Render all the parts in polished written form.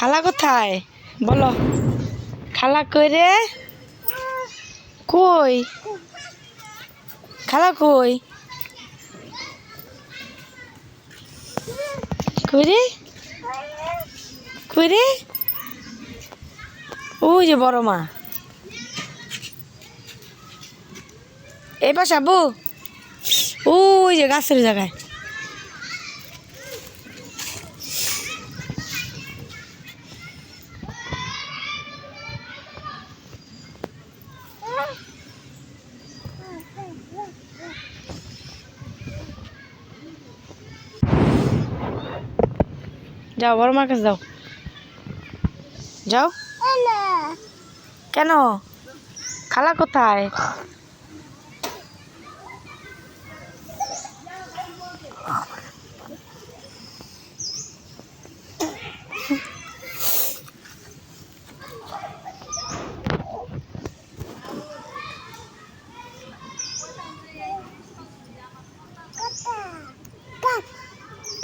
খালা কোথায় বলো? খালা কই রে? কই খালা কই? কই রে? কই রে? ওই যে বড় মা। এই পাশে আবু, ওই যে গাছের জায়গায়। যাও বড় মার কাছে যাও। যাও। কেন? খালা কোথায়?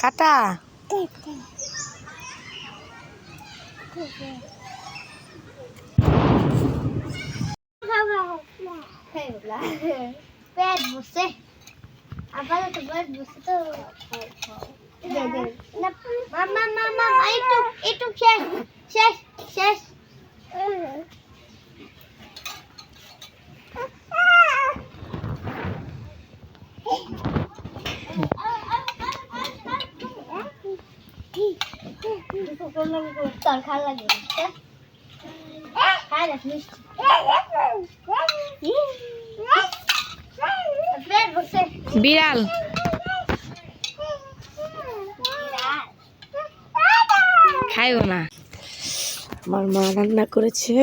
কাটা পেট বসে আপাতত পেট বসে তো মামা মামা একটু একটু শেষ শেষ শেষ তোর খাওয়া লাগে খাই দেখ মিষ্টি বিড়াল খাইও না। আমার মা রান্না করেছে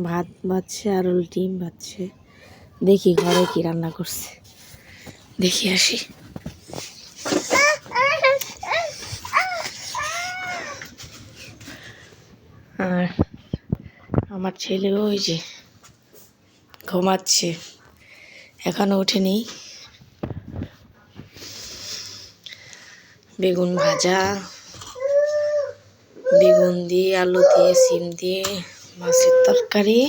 ভাত বাচ্ছে আর ডিম বাচ্ছে। দেখি ঘরে কি রান্না করছে, দেখি আসি। আর আমার ছেলে ওই যে ঘুমাচ্ছে, এখনো ওঠেনি। বেগুন ভাজা, বেগুন দিয়ে আলু দিয়ে সিম দিয়ে মাছের তরকারি,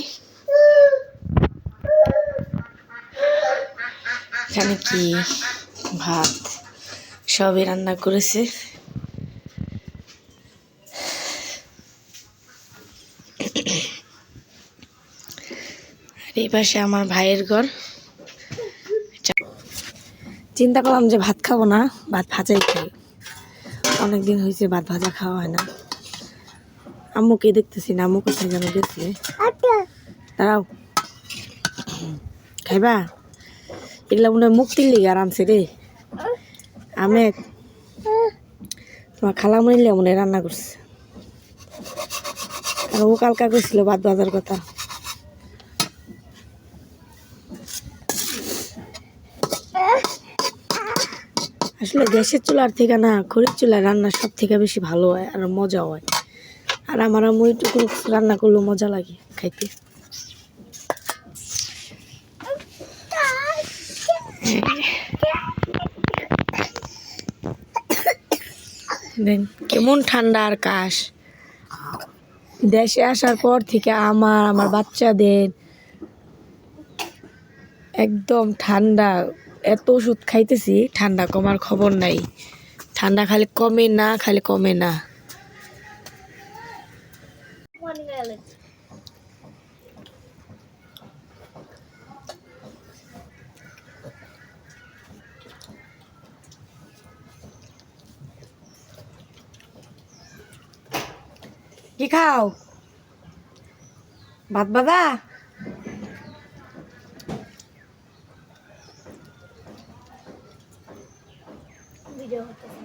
এখানে কি ভাত, সবই রান্না করেছে। আর এই পাশে আমার ভাইয়ের ঘর। চিন্তা করলাম যে ভাত খাবো না, ভাত ভাজাই খাই। অনেকদিন হয়েছে ভাত ভাজা খাওয়া হয় না। আম্মুকে দেখতেছি না, আম্মু কোথায় যেন গেছে। দাঁড়াও, খাইবা? এগুলা মনে হয় মুক্তির লিগে আরামছে রে। আমি তোমার খালামণি লিগে মনে হয় রান্না করছে। আর ও কালকা কইছিল ভাত ভাজার কথা। আসলে গ্যাসের চুলার থেকে না খড়ির চুলার রান্না সব থেকে বেশি ভালো হয় আর মজা হয়। আর আমার আম্মু একটু রান্না করলেও মজা লাগে খাইতে। কেমন ঠান্ডা আর কাশ। দেশে আসার পর থেকে আমার বাচ্চাদের একদম ঠান্ডা, এত ওষুধ খাইতেছি ঠান্ডা কমার খবর নাই। ঠান্ডা খালি কমে না, খালি কমে না। কি খাও? ভাত বাদা? ভিডিও করতেছি।